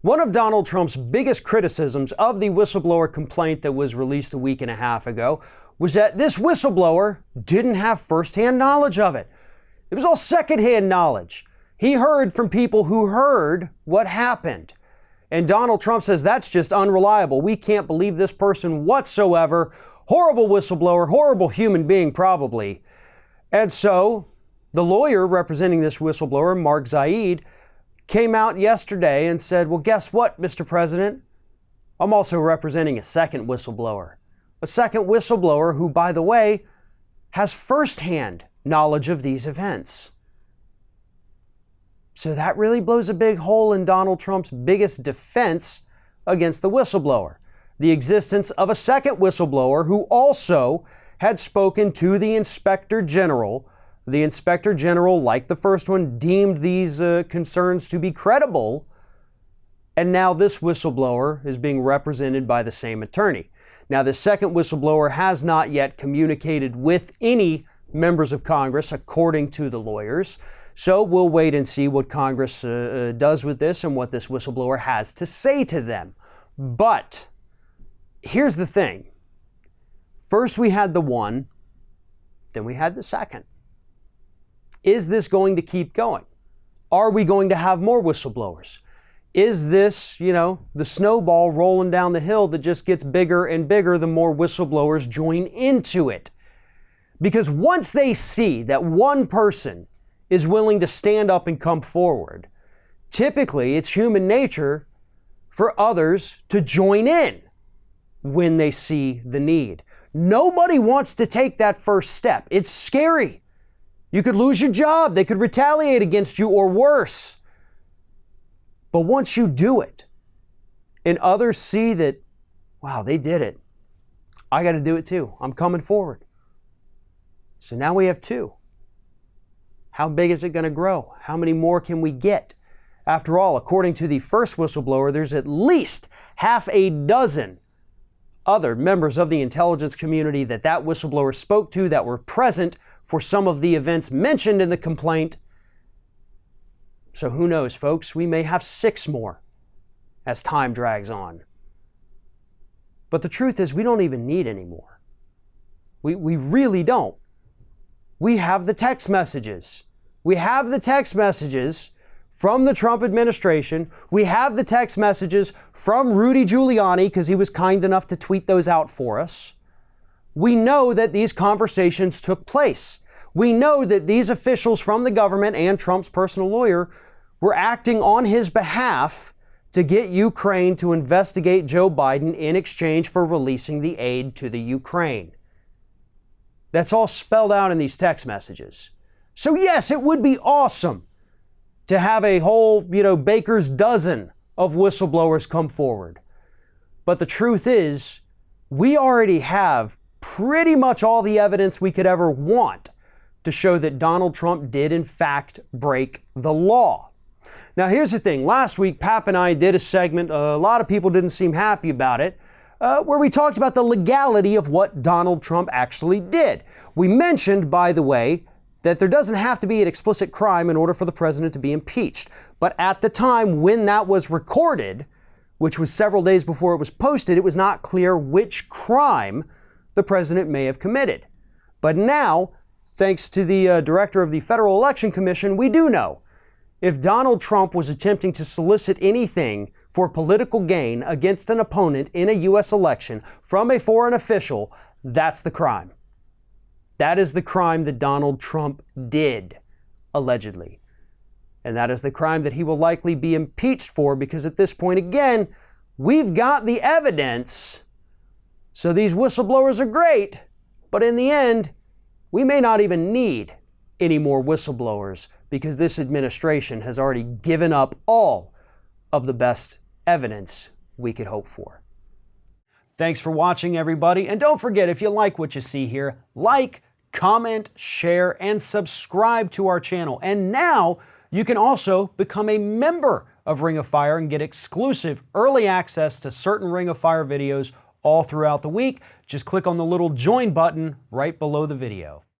One of Donald Trump's biggest criticisms of the whistleblower complaint that was released a week and a half ago was that this whistleblower didn't have firsthand knowledge of it. It was all secondhand knowledge. He heard from people who heard what happened. And Donald Trump says that's just unreliable. We can't believe this person whatsoever. Horrible whistleblower, horrible human being probably. And so the lawyer representing this whistleblower, Mark Zaid, came out yesterday and said, well, guess what, Mr. President? I'm also representing a second whistleblower. A second whistleblower who, by the way, has firsthand knowledge of these events. So that really blows a big hole in Donald Trump's biggest defense against the whistleblower. The existence of a second whistleblower who also had spoken to the Inspector General. The Inspector General, like the first one, deemed these concerns to be credible. And now this whistleblower is being represented by the same attorney. Now, the second whistleblower has not yet communicated with any members of Congress, according to the lawyers. So we'll wait and see what Congress does with this and what this whistleblower has to say to them. But here's the thing. First we had the one, then we had the second. Is this going to keep going? Are we going to have more whistleblowers? Is this, the snowball rolling down the hill that just gets bigger and bigger the more whistleblowers join into it? Because once they see that one person is willing to stand up and come forward, typically it's human nature for others to join in when they see the need. Nobody wants to take that first step. It's scary. You could lose your job. They could retaliate against you or worse. But once you do it and others see that, wow, they did it, I got to do it too. I'm coming forward. So now we have two. How big is it going to grow? How many more can we get? After all, according to the first whistleblower, there's at least half a dozen other members of the intelligence community that whistleblower spoke to that were present for some of the events mentioned in the complaint. So who knows, folks? We may have 6 more as time drags on. But the truth is, we don't even need any more. We really don't. We have the text messages. We have the text messages from the Trump administration. We have the text messages from Rudy Giuliani because he was kind enough to tweet those out for us. We know that these conversations took place. We know that these officials from the government and Trump's personal lawyer were acting on his behalf to get Ukraine to investigate Joe Biden in exchange for releasing the aid to the Ukraine. That's all spelled out in these text messages. So yes, it would be awesome to have a whole, baker's dozen of whistleblowers come forward. But the truth is, we already have pretty much all the evidence we could ever want to show that Donald Trump did in fact break the law. Now here's the thing. Last week, Pap and I did a segment, a lot of people didn't seem happy about it, where we talked about the legality of what Donald Trump actually did. We mentioned, by the way, that there doesn't have to be an explicit crime in order for the president to be impeached. But at the time when that was recorded, which was several days before it was posted, it was not clear which crime the president may have committed. But now, thanks to the director of the Federal Election Commission, we do know. If Donald Trump was attempting to solicit anything for political gain against an opponent in a U.S. election from a foreign official, that's the crime. That is the crime that Donald Trump did, allegedly. And that is the crime that he will likely be impeached for because at this point, again, we've got the evidence. So these whistleblowers are great, but in the end, we may not even need any more whistleblowers because this administration has already given up all of the best evidence we could hope for. Thanks for watching, everybody. And don't forget, if you like what you see here, like, comment, share, and subscribe to our channel. And now you can also become a member of Ring of Fire and get exclusive early access to certain Ring of Fire videos all throughout the week. Just click on the little join button right below the video.